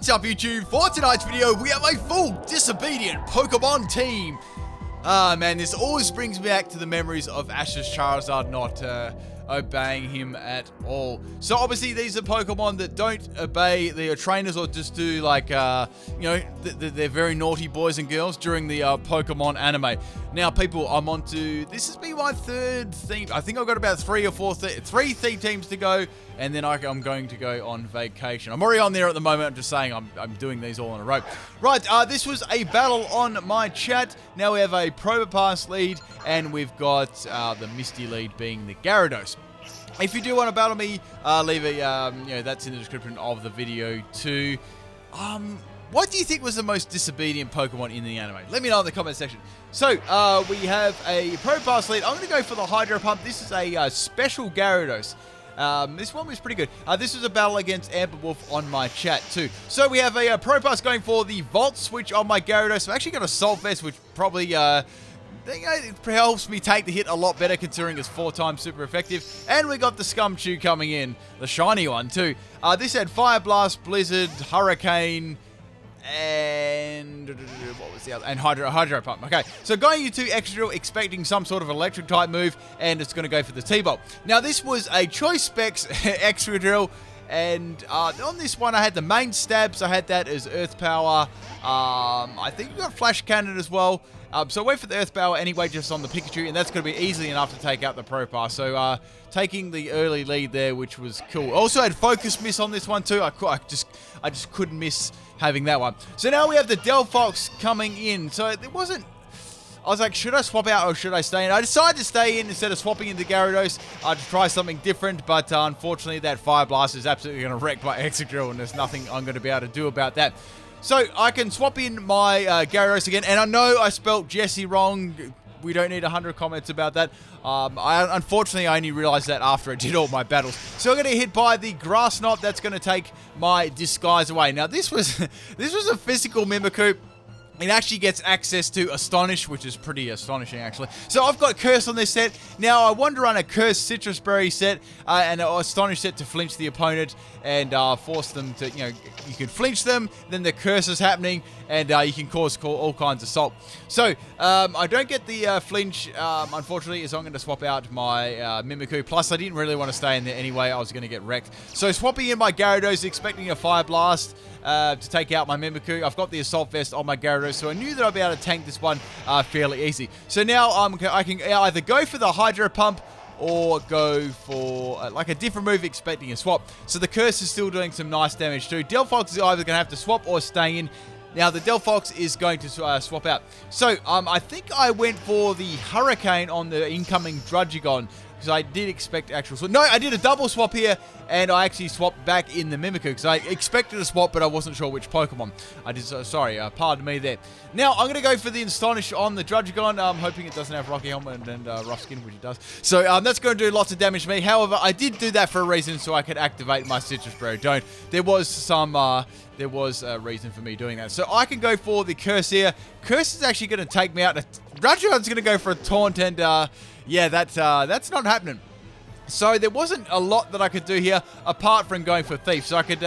What's up YouTube? For tonight's video, we have a full Disobedient Pokemon team. Man, this always brings me back to the memories of Ash's Charizard not obeying him at all. So obviously these are Pokemon that don't obey their trainers or just do like, they're very naughty boys and girls during the Pokemon anime. Now people, I'm on to, this has been my third theme. I think I've got about three theme teams to go, and then I'm going to go on vacation. I'm already on there at the moment. I'm just saying I'm doing these all in a row. Right, this was a battle on my chat. Now we have a Probopass lead, and we've got the Misty lead being the Gyarados. If you do want to battle me, leave a, that's in the description of the video too. What do you think was the most disobedient Pokemon in the anime? Let me know in the comment section. So, we have a Probopass lead. I'm going to go for the Hydro Pump. This is a special Gyarados. This one was pretty good. This was a battle against Amber Wolf on my chat too. So we have a Probopass going for the Volt Switch on my Gyarados. I've actually got a Salt Vest, which probably it helps me take the hit a lot better considering it's 4 times super effective. And we got the Scumchew coming in, the shiny one too. This had Fire Blast, Blizzard, Hurricane, and what was the other? And Hydro Pump. Okay, so going into Extra Drill, expecting some sort of electric type move, and it's going to go for the T-Bolt. Now this was a Choice Specs Extra Drill, and on this one I had the main stabs. I had that as Earth Power. I think we got Flash Cannon as well. So I went for the Earth Power anyway, just on the Pikachu, and that's going to be easy enough to take out the Probopass. So taking the early lead there, which was cool. Also had Focus Miss on this one too. I just couldn't miss having that one. So now we have the Delphox coming in. So there wasn't... I was like, should I swap out or should I stay in? I decided to stay in instead of swapping into Gyarados to try something different, but unfortunately that Fire Blast is absolutely going to wreck my Excadrill, and there's nothing I'm going to be able to do about that. So I can swap in my Gyarados again, and I know I spelt Jesse wrong. We don't need 100 comments about that. Unfortunately, I only realized that after I did all my battles. So I'm going to get hit by the Grass Knot. That's going to take my Disguise away. Now, this was a physical Mimikyu. It actually gets access to Astonish, which is pretty astonishing, actually. So I've got Curse on this set. Now, I want to run a Curse Citrus Berry set and an Astonish set to flinch the opponent and force them to, you can flinch them, then the Curse is happening, and you can cause all kinds of assault. So, I don't get the flinch, unfortunately, so I'm going to swap out my Mimikyu. Plus, I didn't really want to stay in there anyway. I was going to get wrecked. So, swapping in my Gyarados, expecting a Fire Blast to take out my Mimikyu. I've got the Assault Vest on my Gyarados, so I knew that I'd be able to tank this one fairly easy. So now I can either go for the Hydro Pump or go for like a different move, expecting a swap. So the Curse is still doing some nice damage too. Delphox is either going to have to swap or stay in. Now the Delphox is going to swap out. So I think I went for the Hurricane on the incoming Druddigon, because I did expect actual swap. No, I did a double swap here, and I actually swapped back in the Mimikyu, because I expected a swap, but I wasn't sure which Pokemon. I did, sorry, pardon me there. Now, I'm going to go for the Astonish on the Druddigon. I'm hoping it doesn't have Rocky Helmet and Rough Skin, which it does. So that's going to do lots of damage to me. However, I did do that for a reason, so I could activate my Citrus Berry. There was a reason for me doing that. So I can go for the Curse here. Curse is actually going to take me out. Druddigon's going to go for a Taunt, and yeah, that's not happening. So there wasn't a lot that I could do here apart from going for Thief. So I could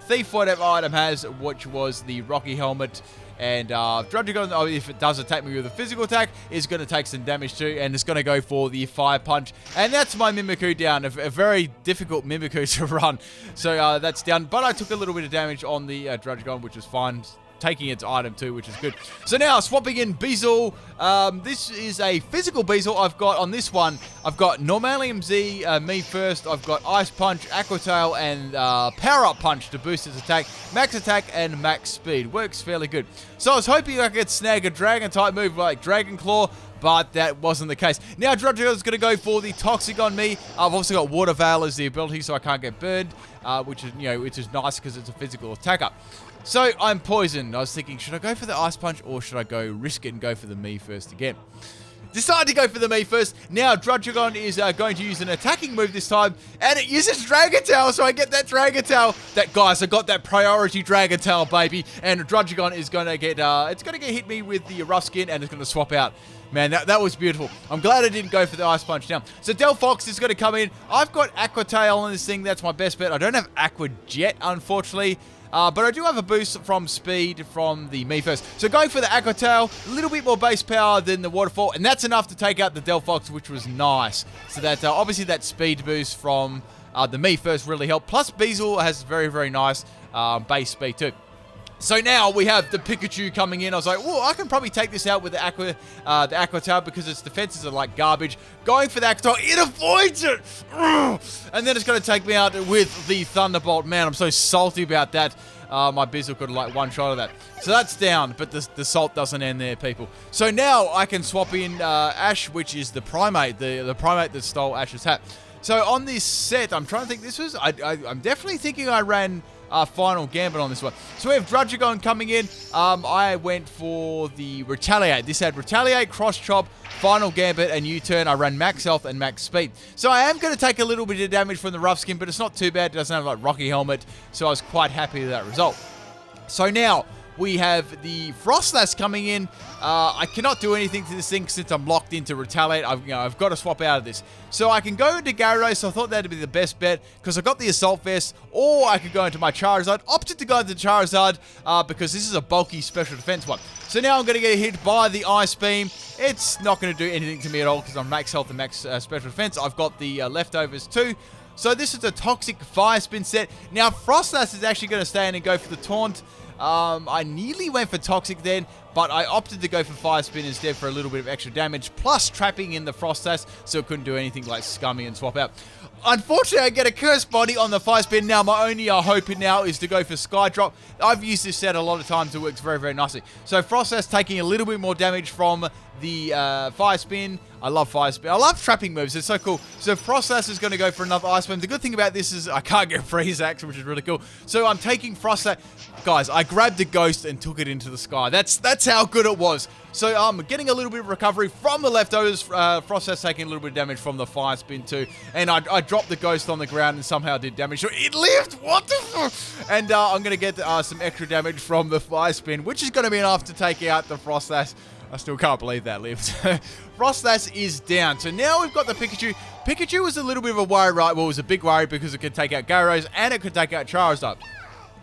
Thief whatever item has, which was the Rocky Helmet. And Druddigon, if it does attack me with a physical attack, is going to take some damage too, and it's going to go for the Fire Punch. And that's my Mimikyu down. A very difficult Mimikyu to run. So that's down. But I took a little bit of damage on the Druddigon, which was fine. Taking its item too, which is good. So now swapping in Beazle. This is a physical Beazle I've got on this one. I've got Normalium Z, me first. I've got Ice Punch, Aqua Tail, and Power Up Punch to boost its attack. Max attack and max speed. Works fairly good. So I was hoping I could snag a Dragon type move like Dragon Claw, but that wasn't the case. Now Druddigon's going to go for the Toxic on me. I've also got Water Veil as the ability, so I can't get burned, which is nice because it's a physical attacker. So I'm poisoned. I was thinking, should I go for the Ice Punch or should I go risk it and go for the me first again? Decided to go for the me first. Now Druddigon is going to use an attacking move this time, and it uses Dragon Tail, so I get that Dragon Tail. Guys, I got that priority Dragon Tail, baby, and Druddigon is going to get hit me with the Rough Skin, and it's going to swap out. Man, that was beautiful. I'm glad I didn't go for the Ice Punch now. So Delphox is going to come in. I've got Aqua Tail on this thing. That's my best bet. I don't have Aqua Jet, unfortunately. But I do have a boost from speed from the Me First. So going for the Aqua Tail, a little bit more base power than the Waterfall, and that's enough to take out the Delphox, which was nice. So that obviously that speed boost from the Me First really helped. Plus Beazle has very, very nice base speed too. So now we have the Pikachu coming in. I was like, well, I can probably take this out with the Aqua Tail because its defenses are like garbage. Going for the Aqua Tail, it avoids it! And then it's going to take me out with the Thunderbolt. Man, I'm so salty about that. My Bizzle could like one shot of that. So that's down, but the salt doesn't end there, people. So now I can swap in Ash, which is the Primate, the Primate that stole Ash's hat. So on this set, I'm trying to think, this was, I'm definitely thinking I ran Final Gambit on this one. So we have Druddigon coming in. I went for the Retaliate. This had Retaliate, Cross Chop, Final Gambit, and U-Turn. I ran Max Health and Max Speed. So I am going to take a little bit of damage from the Rough Skin, but it's not too bad. It doesn't have like Rocky Helmet, so I was quite happy with that result. So now we have the Frostlass coming in. I cannot do anything to this thing since I'm locked into Retaliate. I've got to swap out of this. So I can go into Gyarados, so I thought that'd be the best bet because I got the Assault Vest, or I could go into my Charizard. Opted to go into Charizard because this is a bulky special defense one. So now I'm going to get hit by the Ice Beam. It's not going to do anything to me at all because I'm max health and max special defense. I've got the leftovers too. So this is a Toxic Fire Spin set. Now Frostlass is actually going to stay in and go for the Taunt. I nearly went for Toxic then, but I opted to go for Fire Spin instead for a little bit of extra damage, plus trapping in the Frostlass, so it couldn't do anything like Scummy and swap out. Unfortunately, I get a Cursed Body on the Fire Spin. Now, my only hope now is to go for Sky Drop. I've used this set a lot of times. It works very, very nicely. So, Frostlass taking a little bit more damage from the Fire Spin. I love Fire Spin. I love trapping moves. It's so cool. So, Frostlass is going to go for another Ice Beam. The good thing about this is I can't get Freeze Axe, which is really cool. So, I'm taking Frostlass. Guys, I grabbed the Ghost and took it into the sky. That's how good it was. So, I'm getting a little bit of recovery from the leftovers. Frostlass taking a little bit of damage from the Fire Spin too. And I dropped the Ghost on the ground and somehow did damage. So, it lived! What the fuck? And I'm going to get some extra damage from the Fire Spin, which is going to be enough to take out the Frostlass. I still can't believe that lived. Frostlass is down. So now we've got the Pikachu. Pikachu was a little bit of a worry, right? Well, it was a big worry because it could take out Gyarados and it could take out Charizard.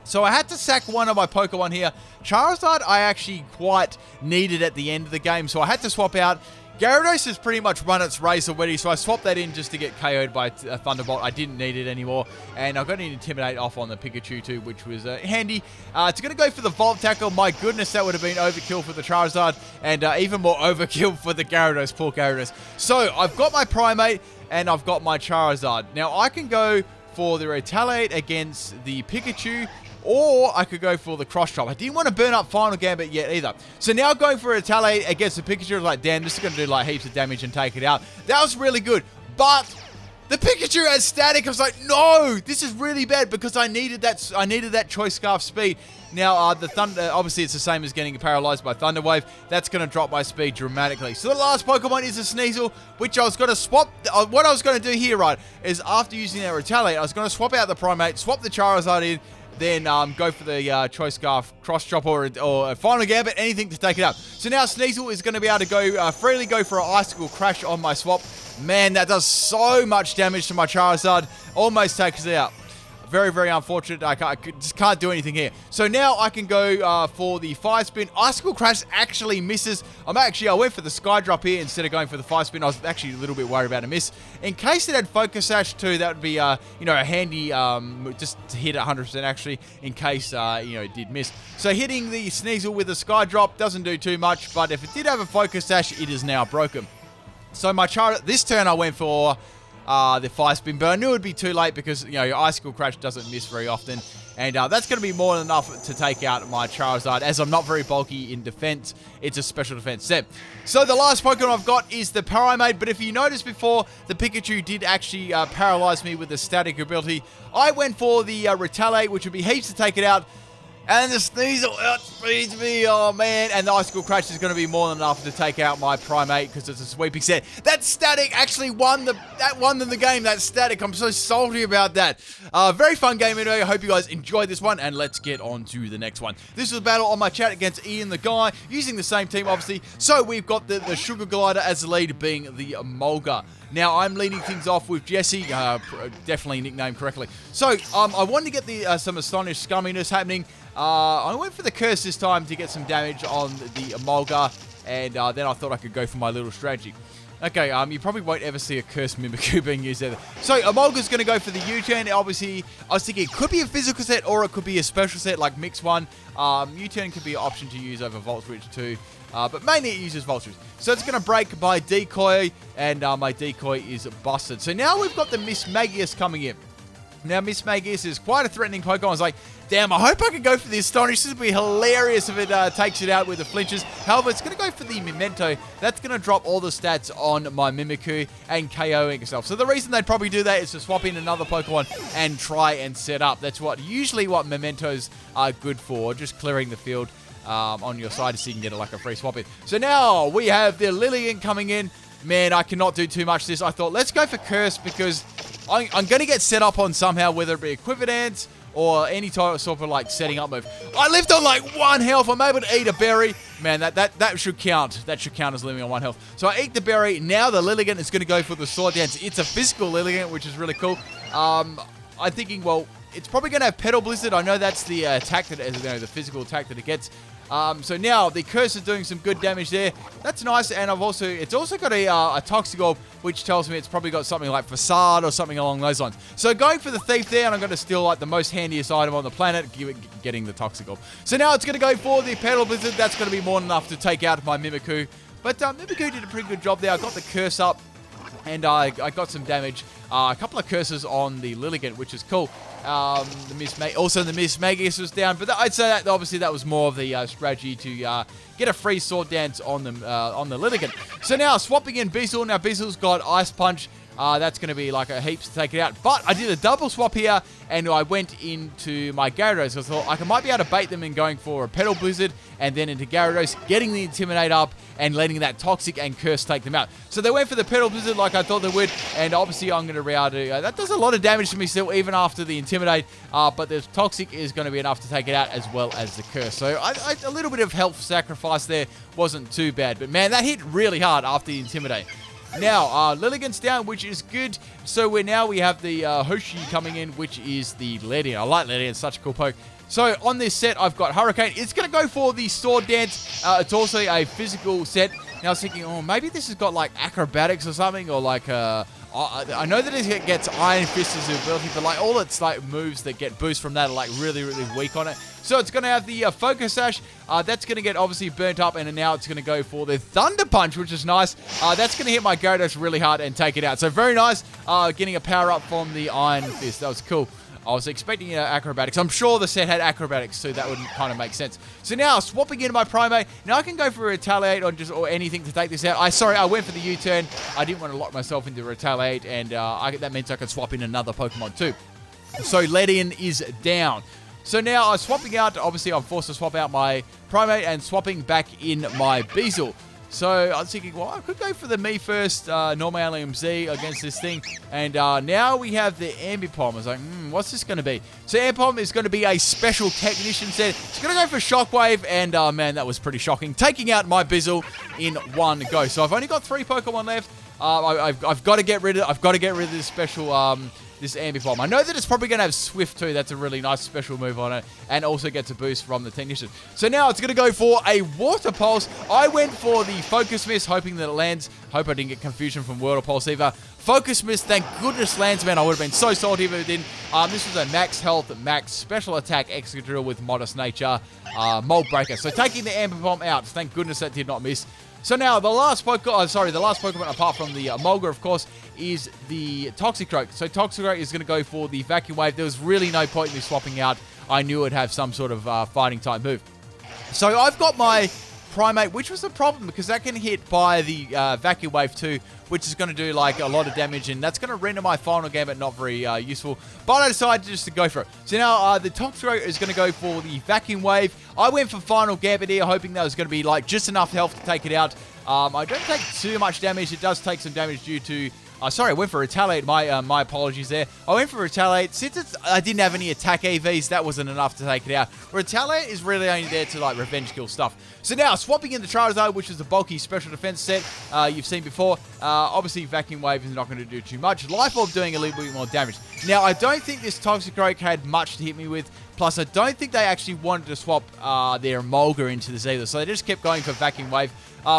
So I had to sack one of my Pokemon here. Charizard I actually quite needed at the end of the game, so I had to swap out. Gyarados has pretty much run its race already, so I swapped that in just to get KO'd by a Thunderbolt. I didn't need it anymore, and I got an Intimidate off on the Pikachu too, which was handy. It's going to go for the Volt Tackle. My goodness, that would have been overkill for the Charizard, and even more overkill for the Gyarados, poor Gyarados. So I've got my Primate, and I've got my Charizard. Now I can go for the Retaliate against the Pikachu, or I could go for the Cross Chop. I didn't want to burn up Final Gambit yet either. So now going for a Retaliate against the Pikachu, I was like, damn, this is going to do like heaps of damage and take it out. That was really good. But the Pikachu has static. I was like, no, this is really bad because I needed that Choice Scarf speed. Now, the Thunder, obviously it's the same as getting paralyzed by Thunder Wave. That's going to drop my speed dramatically. So the last Pokemon is a Sneasel, which I was going to swap. What I was going to do here, right, is after using that Retaliate, I was going to swap out the Primate, swap the Charizard in, then go for the Choice Scarf, Cross Chop, or Final Gambit, anything to take it up. So now Sneasel is going to be able to go freely go for an Icicle Crash on my swap. Man, that does so much damage to my Charizard. Almost takes it out. Very, very unfortunate. I just can't do anything here. So now I can go for the Fire Spin. Icicle Crash actually misses. I went for the Sky Drop here instead of going for the Fire Spin. I was actually a little bit worried about a miss. In case it had Focus Sash too, that would be a handy just to hit 100% actually in case it did miss. So hitting the Sneasel with a Sky Drop doesn't do too much, but if it did have a Focus Sash, it is now broken. So my this turn I went for the Fire Spin, but I knew it would be too late because, Icicle Crash doesn't miss very often. And that's going to be more than enough to take out my Charizard, as I'm not very bulky in defense. It's a special defense set. So the last Pokemon I've got is the Primate, but if you noticed before, the Pikachu did actually paralyze me with the static ability. I went for the Retaliate, which would be heaps to take it out. And the Sneasel outspeeds me, oh man. And the Icicle Crash is going to be more than enough to take out my Primate because it's a sweeping set. That Static actually won the game, that Static. I'm so salty about that. Very fun game anyway. I hope you guys enjoyed this one, and let's get on to the next one. This was a battle on my chat against Ian the Guy, using the same team, obviously. So we've got the Sugar Glider as the lead, being the Mulga. Now, I'm leading things off with Jesse, definitely nicknamed correctly. So, I wanted to get some Astonished Scumminess happening. I went for the Curse this time to get some damage on the Mulga, and then I thought I could go for my little strategy. Okay, you probably won't ever see a Curse Mimikyu being used ever. So, Amolga's going to go for the U-turn. Obviously, I was thinking it could be a physical set or it could be a special set like Mix 1. U-turn could be an option to use over Volt Switch too. But mainly it uses Volt Switch. So it's going to break my decoy, and my decoy is busted. So now we've got the Mismagius coming in. Now, Mismagius is quite a threatening Pokemon. I was like, damn, I hope I can go for the Astonish. This would be hilarious if it takes it out with the flinches. However, it's going to go for the Memento. That's going to drop all the stats on my Mimikyu and KOing itself. So the reason they'd probably do that is to swap in another Pokemon and try and set up. That's usually what Mementos are good for, just clearing the field on your side so you can get like a free swap in. So now we have the Lillian coming in. Man, I cannot do too much of this. I thought, let's go for Curse because I'm going to get set up on somehow, whether it be Equivadance or any type sort of like setting up move. I lived on like 1 health. I'm able to eat a berry. Man, that should count. That should count as living on 1 health. So I eat the berry. Now the Lilligant is going to go for the Sword Dance. It's a physical Lilligant, which is really cool. I'm thinking, well, it's probably going to have Petal Blizzard. I know that's the attack that, the physical attack that it gets. So now the Curse is doing some good damage there. That's nice, and it's also got a Toxic Orb, which tells me it's probably got something like Facade or something along those lines. So going for the Thief there, and I'm going to steal like the most handiest item on the planet, getting the Toxic Orb. So now it's going to go for the Petal Blizzard. That's going to be more than enough to take out my Mimikyu. But Mimikyu did a pretty good job there. I got the Curse up, and I got some damage. A couple of curses on the Lilligant, which is cool. Also, the Mismagius was down, but I'd say that obviously that was more of the strategy to get a free Sword Dance on the Lilligant. So now swapping in Beazle. Now Beazle's got Ice Punch. That's going to be like a heaps to take it out. But I did a double swap here, and I went into my Gyarados. So I thought I might be able to bait them in going for a Petal Blizzard, and then into Gyarados, getting the Intimidate up, and letting that Toxic and Curse take them out. So they went for the Petal Blizzard like I thought they would, and obviously I'm going to be able to... that does a lot of damage to me still, even after the Intimidate, but the Toxic is going to be enough to take it out, as well as the Curse. So a little bit of health sacrifice there wasn't too bad, but man, that hit really hard after the Intimidate. Now, Lilligant's down, which is good. So we have the Hoshi coming in, which is the Ledian. I like Ledian, it's such a cool poke. So on this set, I've got Hurricane. It's going to go for the Sword Dance. It's also a physical set. Now I was thinking, oh, maybe this has got like acrobatics or something, or like I know that it gets Iron Fist as an ability, but like all its like moves that get boost from that are like really, really weak on it. So it's going to have the Focus Sash. That's going to get obviously burnt up, and now it's going to go for the Thunder Punch, which is nice. That's going to hit my Gyarados really hard and take it out. So very nice getting a power up from the Iron Fist. That was cool. I was expecting acrobatics. I'm sure the set had acrobatics, so that would kind of make sense. So now, swapping into my Primate. Now I can go for Retaliate or anything to take this out. I went for the U-turn. I didn't want to lock myself into Retaliate, and that means I can swap in another Pokemon too. So Ledian is down. So now I'm swapping out. Obviously, I'm forced to swap out my Primate and swapping back in my Beazle. So I was thinking, well, I could go for the Me First Normal LMZ against this thing. And now we have the Ambipom. I was like, what's this going to be? So Ambipom is going to be a special technician set. It's going to go for Shockwave. And man, that was pretty shocking. Taking out my Bizzle in one go. So I've only got 3 Pokemon left. I've got to get rid of this special this Ambipom. I know that it's probably going to have Swift too. That's a really nice special move on it. And also gets a boost from the Technician. So now it's going to go for a Water Pulse. I went for the Focus Mist, hoping that it lands. Hope I didn't get confusion from Water Pulse either. Focus Mist, thank goodness lands, man. I would have been so salty if it didn't. This was a max health, max special attack Excadrill with Modest Nature, Mold Breaker. So taking the Ambipom out. Thank goodness that did not miss. So now, the last Pokemon, apart from the Mulga, of course, is the Toxicroak. So Toxicroak is going to go for the Vacuum Wave. There was really no point in me swapping out. I knew it'd have some sort of fighting type move. So I've got my Primate, which was a problem because that can hit by the Vacuum Wave too, which is going to do like a lot of damage, and that's going to render my final Gambit not very useful. But I decided just to go for it. So now the Toxicroak is going to go for the Vacuum Wave. I went for final Gambit here, hoping that was going to be like just enough health to take it out. I don't take too much damage. It does take some damage due to... sorry, I went for Retaliate. My apologies there. I went for Retaliate. Since I didn't have any attack EVs, that wasn't enough to take it out. Retaliate is really only there to like revenge kill stuff. So now, swapping in the Charizard, which is the bulky special defense set you've seen before. Obviously, Vacuum Wave is not going to do too much. Life Orb doing a little bit more damage. Now, I don't think this Toxicroak had much to hit me with. Plus, I don't think they actually wanted to swap their Emolga into this either. So they just kept going for Vacuum Wave,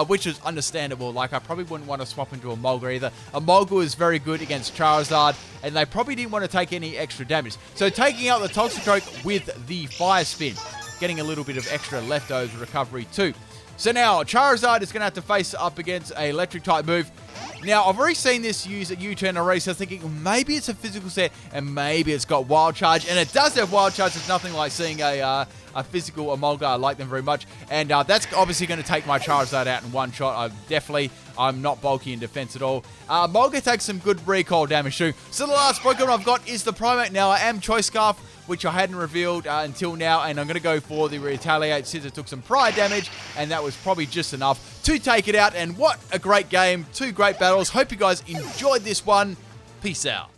which is understandable. Like, I probably wouldn't want to swap into Emolga either. Emolga is very good against Charizard, and they probably didn't want to take any extra damage. So taking out the Toxicroak with the Fire Spin, getting a little bit of extra leftovers recovery too. So now, Charizard is going to have to face up against an Electric-type move. Now, I've already seen this use a U-turn already, so I was thinking maybe it's a physical set and maybe it's got Wild Charge. And it does have Wild Charge. It's nothing like seeing a physical Emolga. I like them very much. And that's obviously going to take my Charizard out in one shot. I'm not bulky in defense at all. Emolga takes some good recoil damage too. So the last Pokemon I've got is the Primate. Now, I am Choice Scarf, which I hadn't revealed until now, and I'm going to go for the Retaliate since it took some prior damage, and that was probably just enough to take it out. And what a great game. 2 great battles. Hope you guys enjoyed this one. Peace out.